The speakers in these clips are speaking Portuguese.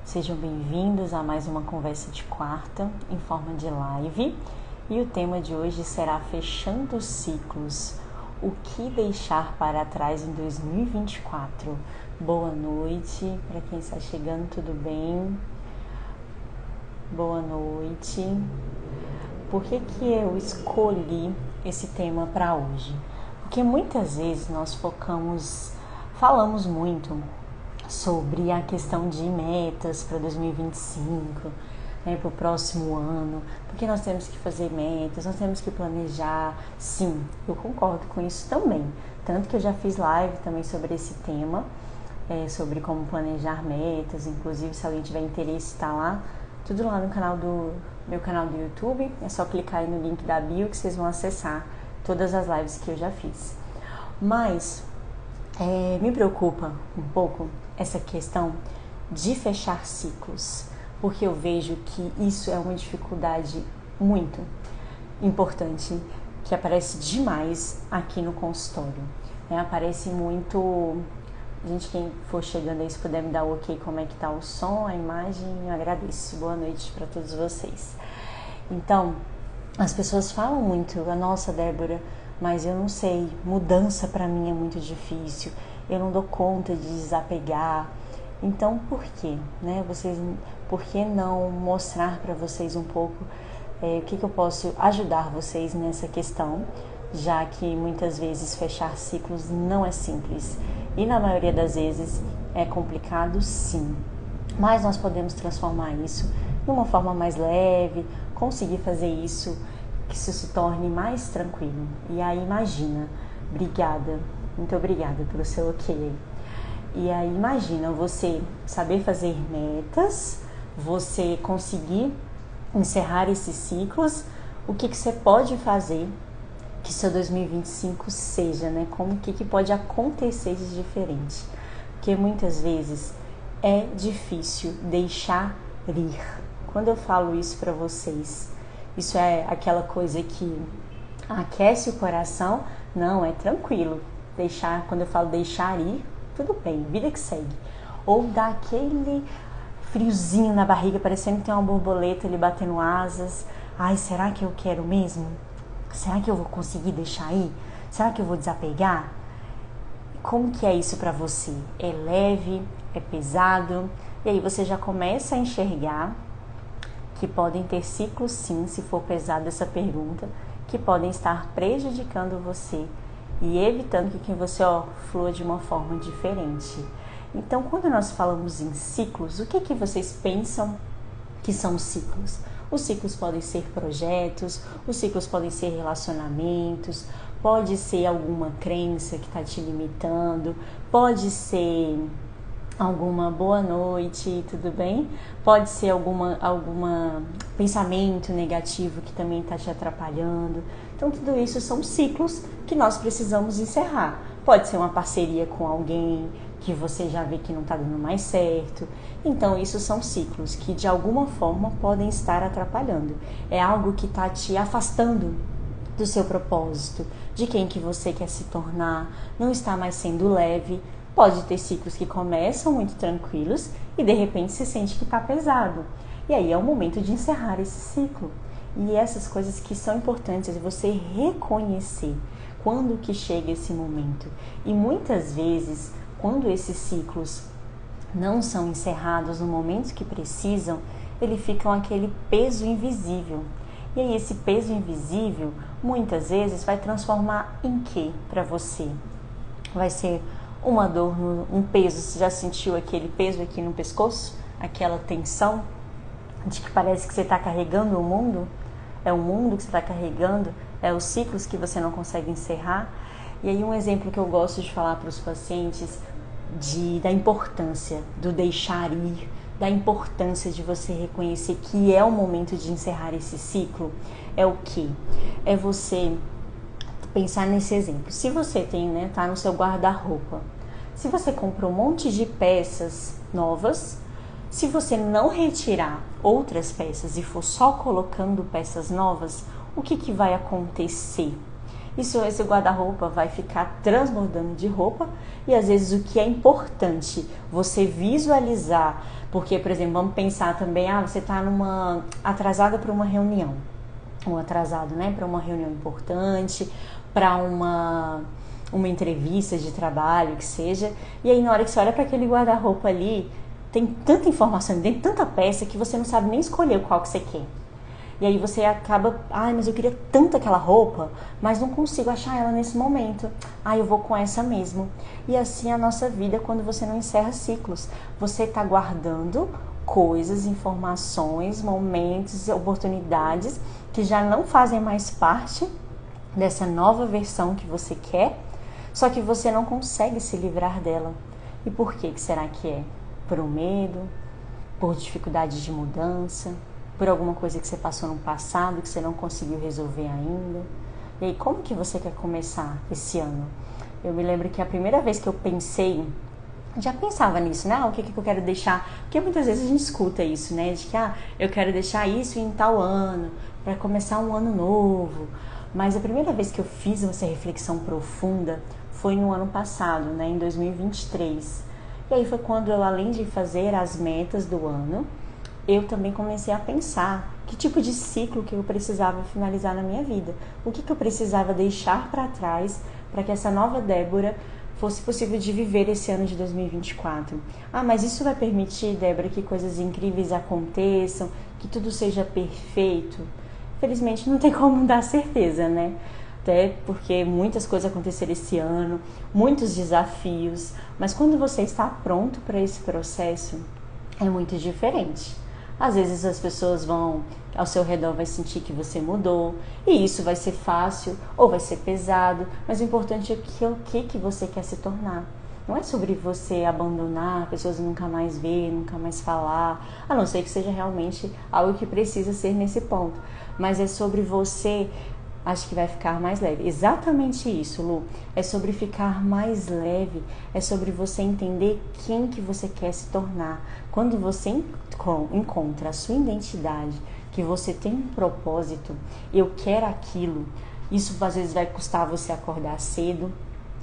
Sejam bem-vindos a mais uma conversa de quarta em forma de live e o tema de hoje será Fechando Ciclos, o que deixar para trás em 2024. Boa noite, para quem está chegando, tudo bem? Boa noite. Por que eu escolhi esse tema para hoje? Porque muitas vezes nós falamos muito sobre a questão de metas para 2025, para o próximo ano, porque nós temos que fazer metas, nós temos que planejar. Sim, eu concordo com isso também, tanto que eu já fiz live também sobre esse tema, sobre como planejar metas. Inclusive, se alguém tiver interesse, está lá, tudo lá no meu canal do YouTube, é só clicar aí no link da bio que vocês vão acessar todas as lives que eu já fiz. Mas me preocupa um pouco essa questão de fechar ciclos, porque eu vejo que isso é uma dificuldade muito importante, que aparece demais aqui no consultório. Aparece muito. Gente, quem for chegando aí, se puder me dar o ok, como é que tá o som, a imagem, eu agradeço. Boa noite para todos vocês. Então, as pessoas falam muito, nossa, Débora, mas eu não sei, mudança para mim é muito difícil, eu não dou conta de desapegar. Então, por quê? Por que não mostrar para vocês um pouco o que eu posso ajudar vocês nessa questão, já que muitas vezes fechar ciclos não é simples e na maioria das vezes é complicado, sim, mas nós podemos transformar isso de uma forma mais leve, conseguir fazer isso, que isso se torne mais tranquilo. E aí imagina, muito obrigada pelo seu ok. E aí imagina você saber fazer metas, você conseguir encerrar esses ciclos, o que você pode fazer que seu 2025 seja, como que pode acontecer de diferente. Porque muitas vezes é difícil deixar ir. Quando eu falo isso para vocês, isso é aquela coisa que aquece o coração? Não, é tranquilo. Quando eu falo deixar ir, tudo bem, vida que segue. Ou dá aquele friozinho na barriga, parecendo que tem uma borboleta ali batendo asas. Ai, será que eu quero mesmo? Será que eu vou conseguir deixar ir? Será que eu vou desapegar? Como que é isso para você? É leve? É pesado? E aí você já começa a enxergar que podem ter ciclos, sim, se for pesado essa pergunta, que podem estar prejudicando você e evitando que você flua de uma forma diferente. Então, quando nós falamos em ciclos, o que vocês pensam que são ciclos? Os ciclos podem ser projetos, os ciclos podem ser relacionamentos, pode ser alguma crença que está te limitando, pode ser alguma boa noite, tudo bem? Pode ser alguma pensamento negativo que também está te atrapalhando. Então, tudo isso são ciclos que nós precisamos encerrar. Pode ser uma parceria com alguém que você já vê que não está dando mais certo. Então, isso são ciclos que de alguma forma podem estar atrapalhando. É algo que está te afastando do seu propósito, de quem que você quer se tornar, não está mais sendo leve. Pode ter ciclos que começam muito tranquilos e de repente se sente que está pesado. E aí é o momento de encerrar esse ciclo. E essas coisas que são importantes é você reconhecer quando que chega esse momento. E muitas vezes, quando esses ciclos não são encerrados no momento que precisam, eles ficam aquele peso invisível. E aí esse peso invisível, muitas vezes, vai transformar em quê para você? Vai ser uma dor, um peso. Você já sentiu aquele peso aqui no pescoço? Aquela tensão de que parece que você está carregando o mundo? É o mundo que você está carregando? É os ciclos que você não consegue encerrar? E aí um exemplo que eu gosto de falar para os pacientes da importância do deixar ir, da importância de você reconhecer que é o momento de encerrar esse ciclo, é o quê? É você pensar nesse exemplo. Se você tem, tá no seu guarda-roupa, se você comprou um monte de peças novas, se você não retirar outras peças e for só colocando peças novas, o que vai acontecer? Esse guarda-roupa vai ficar transbordando de roupa e às vezes o que é importante você visualizar, porque, por exemplo, vamos pensar também, você está atrasada para uma reunião, ou atrasado, né, para uma reunião importante, para uma entrevista de trabalho, que seja, e aí na hora que você olha para aquele guarda-roupa ali, tem tanta informação dentro, tanta peça, que você não sabe nem escolher qual que você quer. E aí você acaba, mas eu queria tanto aquela roupa, mas não consigo achar ela nesse momento. Eu vou com essa mesmo. E assim a nossa vida quando você não encerra ciclos. Você está guardando coisas, informações, momentos, oportunidades que já não fazem mais parte dessa nova versão que você quer, só que você não consegue se livrar dela. E por que será que é? Por um medo, por dificuldade de mudança, por alguma coisa que você passou no passado que você não conseguiu resolver ainda. E aí, como que você quer começar esse ano? Eu me lembro que a primeira vez que eu pensei, já pensava nisso, né? O que eu quero deixar? Porque muitas vezes a gente escuta isso, né? De que, eu quero deixar isso em tal ano, para começar um ano novo. Mas a primeira vez que eu fiz essa reflexão profunda foi no ano passado, né? Em 2023. E aí foi quando eu, além de fazer as metas do ano, eu também comecei a pensar que tipo de ciclo que eu precisava finalizar na minha vida. O que eu precisava deixar para trás para que essa nova Débora fosse possível de viver esse ano de 2024. Mas isso vai permitir, Débora, que coisas incríveis aconteçam, que tudo seja perfeito? Felizmente não tem como dar certeza, né? Até porque muitas coisas aconteceram esse ano, muitos desafios, mas quando você está pronto para esse processo, é muito diferente. Às vezes as pessoas ao seu redor vai sentir que você mudou, e isso vai ser fácil ou vai ser pesado, mas o importante é o que você quer se tornar. Não é sobre você abandonar pessoas e nunca mais ver, nunca mais falar, a não ser que seja realmente algo que precisa ser nesse ponto. Mas é sobre você, acho que vai ficar mais leve. Exatamente isso, Lu. É sobre ficar mais leve, é sobre você entender quem que você quer se tornar. Quando você encontra a sua identidade, que você tem um propósito, eu quero aquilo, isso às vezes vai custar você acordar cedo,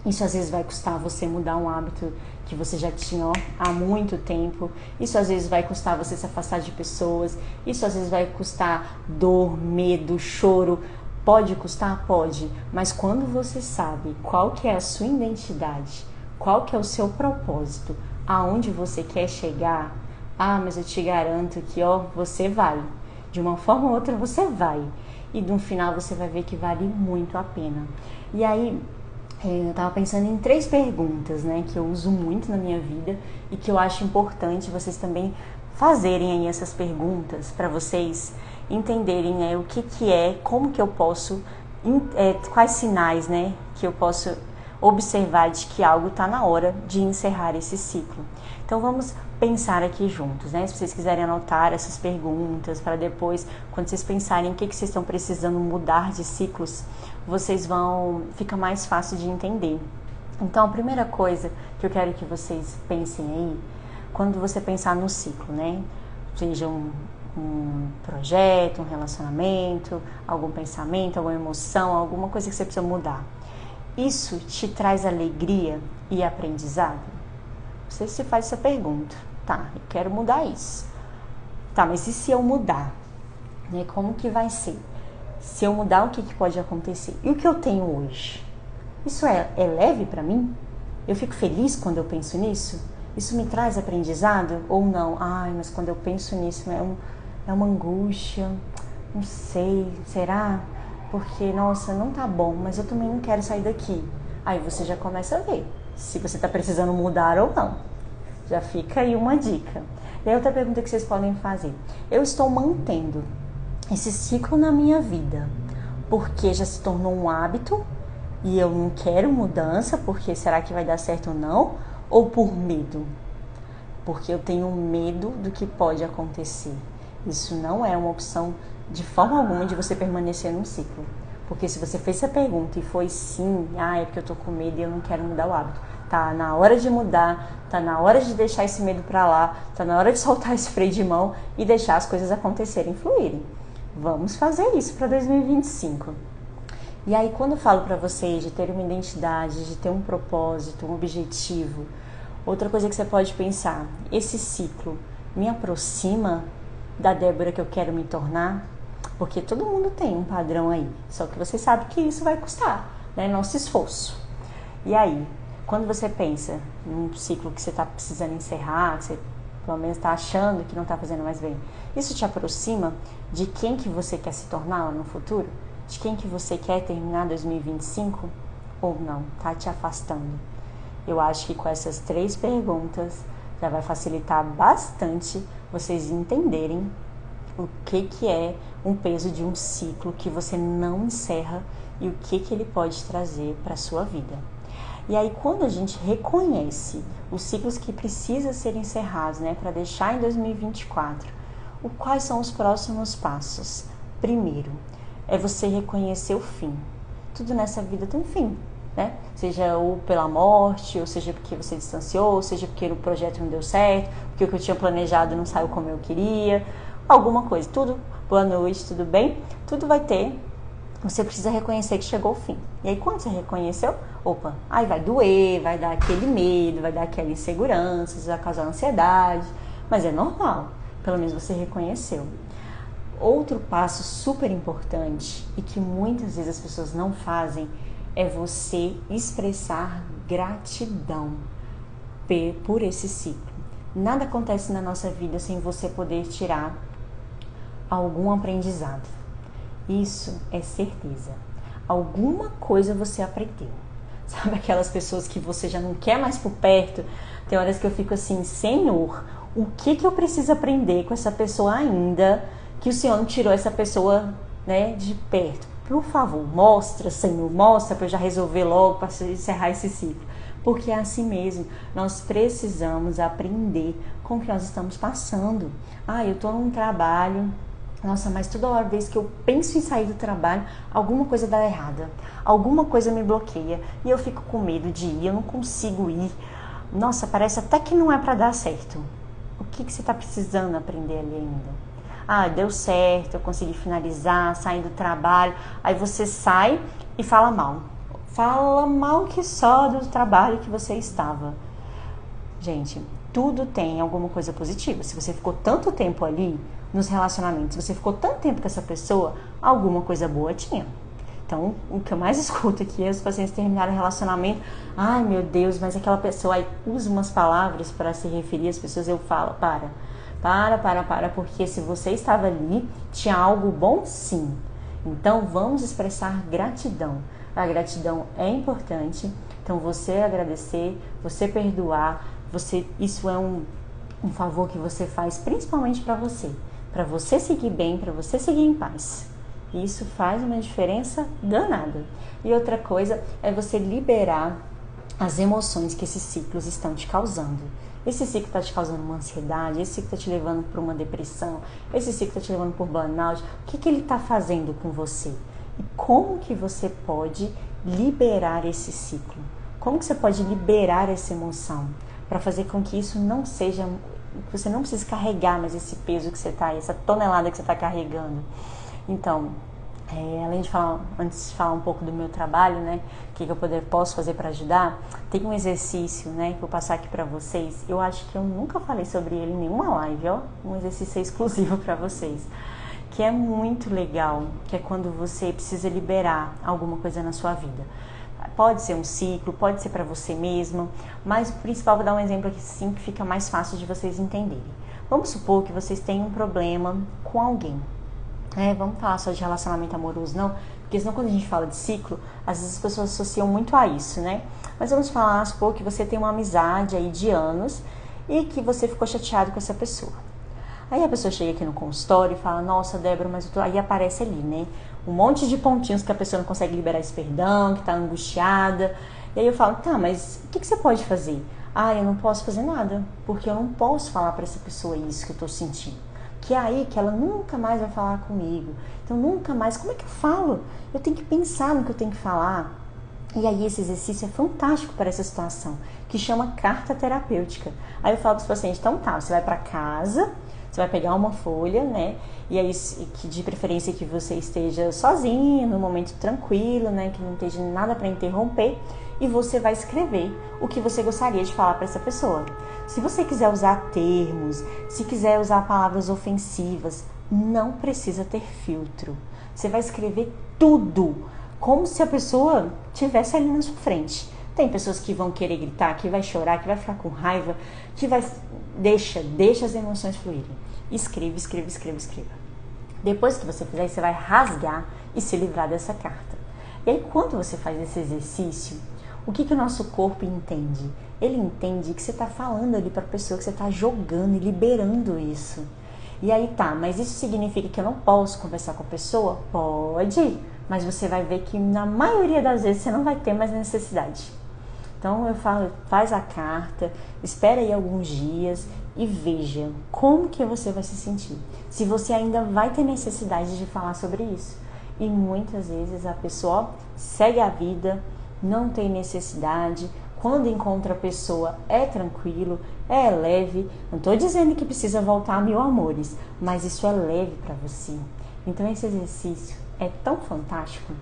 isso às vezes vai custar você mudar um hábito que você já tinha há muito tempo. Isso às vezes vai custar você se afastar de pessoas. Isso às vezes vai custar dor, medo, choro. Pode custar? Pode. Mas quando você sabe qual que é a sua identidade, qual que é o seu propósito, aonde você quer chegar, mas eu te garanto que você vai. De uma forma ou outra você vai. E no final você vai ver que vale muito a pena. E aí, eu estava pensando em 3 perguntas, né, que eu uso muito na minha vida e que eu acho importante vocês também fazerem aí essas perguntas para vocês entenderem, né, o que é, como que eu posso, quais sinais, né, que eu posso observar de que algo está na hora de encerrar esse ciclo. Então vamos pensar aqui juntos, né? Se vocês quiserem anotar essas perguntas para depois, quando vocês pensarem o que vocês estão precisando mudar de ciclos, fica mais fácil de entender. Então a primeira coisa que eu quero que vocês pensem aí, quando você pensar no ciclo, né? Seja um projeto, um relacionamento, algum pensamento, alguma emoção, alguma coisa que você precisa mudar. Isso te traz alegria e aprendizado? Você se faz essa pergunta. Eu quero mudar isso. Mas e se eu mudar? Né? Como que vai ser? Se eu mudar, o que pode acontecer? E o que eu tenho hoje? Isso é leve para mim? Eu fico feliz quando eu penso nisso? Isso me traz aprendizado ou não? Mas quando eu penso nisso é uma angústia, não sei, será? Porque, nossa, não tá bom, mas eu também não quero sair daqui. Aí você já começa a ver se você tá precisando mudar ou não. Já fica aí uma dica. E aí outra pergunta que vocês podem fazer. Eu estou mantendo esse ciclo na minha vida porque já se tornou um hábito e eu não quero mudança, porque será que vai dar certo ou não? Ou por medo? Porque eu tenho medo do que pode acontecer. Isso não é uma opção de forma alguma de você permanecer num ciclo. Porque se você fez essa pergunta e foi sim, é porque eu tô com medo e eu não quero mudar o hábito. Tá na hora de mudar, tá na hora de deixar esse medo pra lá, tá na hora de soltar esse freio de mão e deixar as coisas acontecerem, fluírem. Vamos fazer isso para 2025. E aí, quando eu falo para vocês de ter uma identidade, de ter um propósito, um objetivo, outra coisa que você pode pensar, esse ciclo me aproxima da Débora que eu quero me tornar? Porque todo mundo tem um padrão aí, só que você sabe que isso vai custar, né? Nosso esforço. E aí, quando você pensa num ciclo que você está precisando encerrar, que você pelo menos está achando que não está fazendo mais bem, isso te aproxima de quem que você quer se tornar lá no futuro? De quem que você quer terminar 2025? Ou não? Está te afastando? Eu acho que com essas 3 perguntas já vai facilitar bastante vocês entenderem o que é um peso de um ciclo que você não encerra e o que ele pode trazer para a sua vida. E aí, quando a gente reconhece os ciclos que precisam ser encerrados, né, para deixar em 2024, quais são os próximos passos? Primeiro, é você reconhecer o fim. Tudo nessa vida tem um fim, né? Seja ou pela morte, ou seja porque você distanciou, ou seja porque o projeto não deu certo, porque o que eu tinha planejado não saiu como eu queria, alguma coisa. Tudo, boa noite, tudo bem? Tudo vai ter. Você precisa reconhecer que chegou o fim. E aí, quando você reconheceu, opa, aí vai doer, vai dar aquele medo, vai dar aquela insegurança, vai causar ansiedade, mas é normal, pelo menos você reconheceu. Outro passo super importante e que muitas vezes as pessoas não fazem é você expressar gratidão por esse ciclo. Nada acontece na nossa vida sem você poder tirar algum aprendizado. Isso é certeza. Alguma coisa você aprendeu. Sabe aquelas pessoas que você já não quer mais por perto? Tem horas que eu fico assim, Senhor, o que eu preciso aprender com essa pessoa ainda, que o Senhor não tirou essa pessoa, né, de perto? Por favor, mostra, Senhor, mostra para eu já resolver logo, para encerrar esse ciclo. Porque é assim mesmo, nós precisamos aprender com o que nós estamos passando. Eu estou num trabalho, nossa, mas toda vez que eu penso em sair do trabalho, alguma coisa dá errada, alguma coisa me bloqueia e eu fico com medo de ir, eu não consigo ir. Nossa, parece até que não é para dar certo. O que você está precisando aprender ali ainda? Deu certo, eu consegui finalizar, sair do trabalho. Aí você sai e fala mal. Fala mal que só do trabalho que você estava. Gente, tudo tem alguma coisa positiva. Se você ficou tanto tempo ali nos relacionamentos, se você ficou tanto tempo com essa pessoa, alguma coisa boa tinha. Então, o que eu mais escuto aqui é os pacientes terminaram o relacionamento. Ai, meu Deus, mas aquela pessoa aí usa umas palavras para se referir às pessoas. Eu falo, para, porque se você estava ali, tinha algo bom sim. Então, vamos expressar gratidão. A gratidão é importante. Então, você agradecer, você perdoar, isso é um favor que você faz principalmente para você seguir bem, para você seguir em paz. Isso faz uma diferença danada. E outra coisa é você liberar as emoções que esses ciclos estão te causando. Esse ciclo está te causando uma ansiedade, esse ciclo está te levando para uma depressão, esse ciclo está te levando por burnout. O que ele está fazendo com você? E como que você pode liberar esse ciclo? Como que você pode liberar essa emoção? Para fazer com que isso não seja... Você não precisa carregar mais esse peso que você está, essa tonelada que você está carregando. Então, além de falar, antes de falar um pouco do meu trabalho, né, o que eu posso fazer para ajudar, tem um exercício, né, que eu vou passar aqui para vocês. Eu acho que eu nunca falei sobre ele em nenhuma live, ó, um exercício exclusivo para vocês, que é muito legal, que é quando você precisa liberar alguma coisa na sua vida. Pode ser um ciclo, pode ser para você mesmo, mas o principal, vou dar um exemplo aqui sim, que fica mais fácil de vocês entenderem. Vamos supor que vocês têm um problema com alguém. Vamos falar só de relacionamento amoroso, não? Porque senão quando a gente fala de ciclo, às vezes as pessoas associam muito a isso, né? Mas vamos supor que você tem uma amizade aí de anos e que você ficou chateado com essa pessoa. Aí a pessoa chega aqui no consultório e fala, nossa, Débora, mas aí aparece ali, né? Um monte de pontinhos que a pessoa não consegue liberar esse perdão, que tá angustiada. E aí eu falo, tá, mas o que você pode fazer? Eu não posso fazer nada, porque eu não posso falar para essa pessoa isso que eu tô sentindo. Que é aí que ela nunca mais vai falar comigo. Então nunca mais, como é que eu falo? Eu tenho que pensar no que eu tenho que falar. E aí esse exercício é fantástico para essa situação, que chama carta terapêutica. Aí eu falo para os pacientes, então tá, você vai para casa, Você vai pegar uma folha, né? E aí, que de preferência que você esteja sozinho, num momento tranquilo, né? Que não esteja nada para interromper. E você vai escrever o que você gostaria de falar para essa pessoa. Se você quiser usar termos, se quiser usar palavras ofensivas, não precisa ter filtro. Você vai escrever tudo, como se a pessoa estivesse ali na sua frente. Tem pessoas que vão querer gritar, que vai chorar, que vai ficar com raiva, que vai... Deixa as emoções fluírem. Escreva, escreva, escreva, escreva. Depois que você fizer, você vai rasgar e se livrar dessa carta. E aí, quando você faz esse exercício, o que o nosso corpo entende? Ele entende que você está falando ali para a pessoa, que você está jogando e liberando isso. E aí tá, mas isso significa que eu não posso conversar com a pessoa? Pode, mas você vai ver que na maioria das vezes você não vai ter mais necessidade. Então eu falo, faz a carta, espera aí alguns dias e veja como que você vai se sentir. Se você ainda vai ter necessidade de falar sobre isso. E muitas vezes a pessoa segue a vida, não tem necessidade. Quando encontra a pessoa é tranquilo, é leve. Não estou dizendo que precisa voltar a 1000 amores, mas isso é leve para você. Então esse exercício é tão fantástico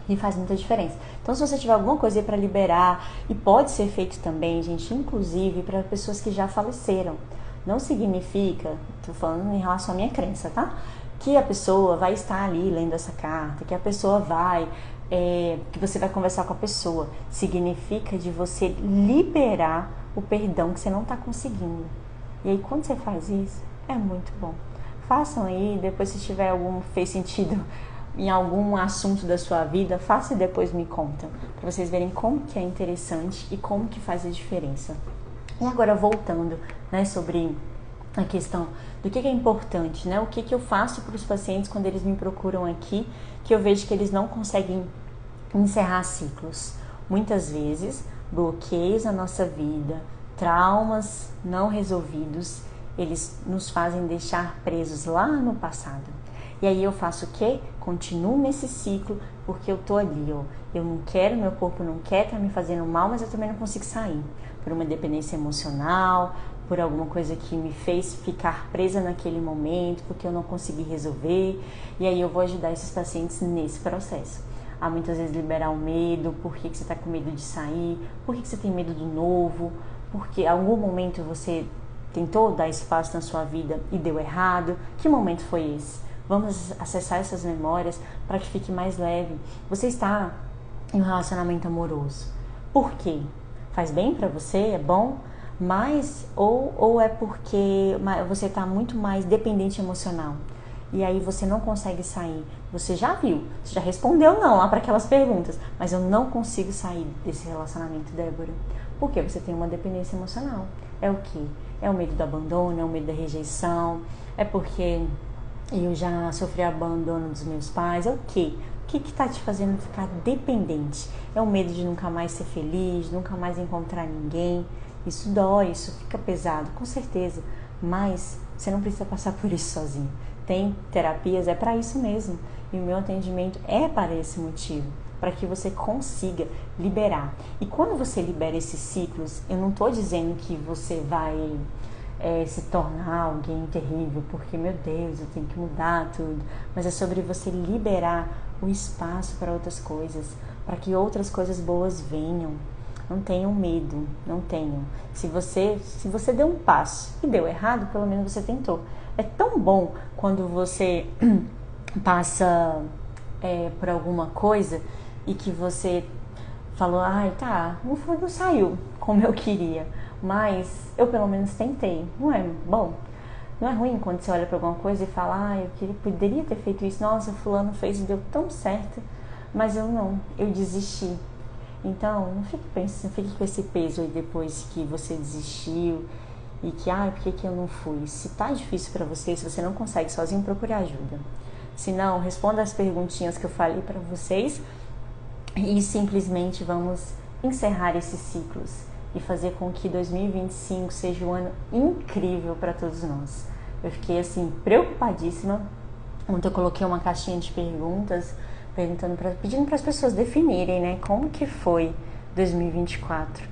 e faz muita diferença. Então, se você tiver alguma coisa aí para liberar, e pode ser feito também, gente, inclusive para pessoas que já faleceram. Não significa, tô falando em relação à minha crença, tá? Que a pessoa vai estar ali lendo essa carta, que a pessoa vai, que você vai conversar com a pessoa. Significa de você liberar o perdão que você não está conseguindo. E aí, quando você faz isso, é muito bom. Façam aí, depois se tiver fez sentido em algum assunto da sua vida, faça e depois me conta, para vocês verem como que é interessante e como que faz a diferença. E agora voltando, né, sobre a questão do que é importante, né, o que eu faço para os pacientes quando eles me procuram aqui, que eu vejo que eles não conseguem encerrar ciclos. Muitas vezes, bloqueios na nossa vida, traumas não resolvidos, eles nos fazem deixar presos lá no passado. E aí eu faço o quê? Continuo nesse ciclo, porque eu tô ali, ó. Eu não quero, meu corpo não quer, tá me fazendo mal, mas eu também não consigo sair. Por uma dependência emocional, por alguma coisa que me fez ficar presa naquele momento, porque eu não consegui resolver. E aí eu vou ajudar esses pacientes nesse processo. A muitas vezes liberar o medo, por que você tá com medo de sair, por que você tem medo do novo, porque em algum momento você tentou dar espaço na sua vida e deu errado. Que momento foi esse? Vamos acessar essas memórias para que fique mais leve. Você está em um relacionamento amoroso. Por quê? Faz bem para você? É bom? Mas, ou é porque você está muito mais dependente emocional. E aí você não consegue sair. Você já viu, você já respondeu não lá para aquelas perguntas. Mas eu não consigo sair desse relacionamento, Débora. Por quê? Você tem uma dependência emocional. É o quê? É o medo do abandono, é o medo da rejeição. É porque eu já sofri abandono dos meus pais. É o quê? O que está te fazendo ficar dependente? É o medo de nunca mais ser feliz, nunca mais encontrar ninguém. Isso dói, isso fica pesado, com certeza. Mas você não precisa passar por isso sozinho. Tem terapias, é para isso mesmo. E o meu atendimento é para esse motivo. Para que você consiga liberar. E quando você libera esses ciclos, eu não estou dizendo que você vai se tornar alguém terrível, porque, meu Deus, eu tenho que mudar tudo. Mas é sobre você liberar o espaço para outras coisas, para que outras coisas boas venham. Não tenham medo, não tenham. Se você deu um passo e deu errado, pelo menos você tentou. É tão bom quando você passa por alguma coisa e que você falou, ai, tá, não saiu como eu queria, mas eu pelo menos tentei. Não é bom? Não é ruim quando você olha para alguma coisa e fala, ah, poderia ter feito isso, nossa, fulano fez e deu tão certo, mas eu desisti. Então, não fique pensando, não fique com esse peso aí depois que você desistiu e que, por que eu não fui? Se tá difícil para você, se você não consegue sozinho, procure ajuda. Se não, responda as perguntinhas que eu falei para vocês e simplesmente vamos encerrar esses ciclos e fazer com que 2025 seja um ano incrível para todos nós. Eu fiquei assim preocupadíssima. Ontem eu coloquei uma caixinha de perguntas pedindo para as pessoas definirem, né, como que foi 2024.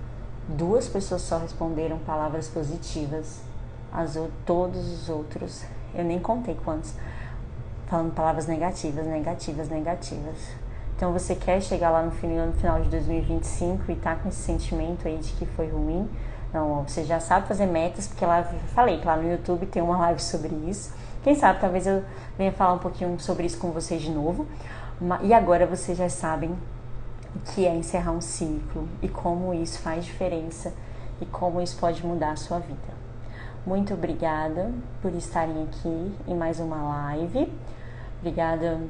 2 pessoas só responderam palavras positivas. todos os outros, eu nem contei quantos, falando palavras negativas. Então você quer chegar lá no final de 2025 e tá com esse sentimento aí de que foi ruim? Não, você já sabe fazer metas, porque lá eu falei que lá no YouTube tem uma live sobre isso. Quem sabe talvez eu venha falar um pouquinho sobre isso com vocês de novo. E agora vocês já sabem o que é encerrar um ciclo e como isso faz diferença e como isso pode mudar a sua vida. Muito obrigada por estarem aqui em mais uma live. Obrigada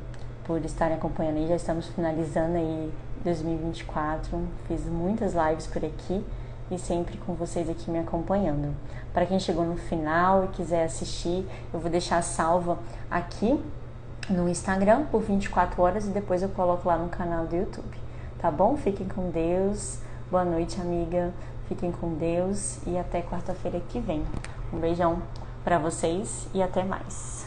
por estarem acompanhando aí. Já estamos finalizando aí 2024. Fiz muitas lives por aqui e sempre com vocês aqui me acompanhando. Para quem chegou no final e quiser assistir, eu vou deixar salva aqui no Instagram por 24 horas e depois eu coloco lá no canal do YouTube. Tá bom? Fiquem com Deus. Boa noite, amiga. Fiquem com Deus e até quarta-feira que vem. Um beijão para vocês e até mais.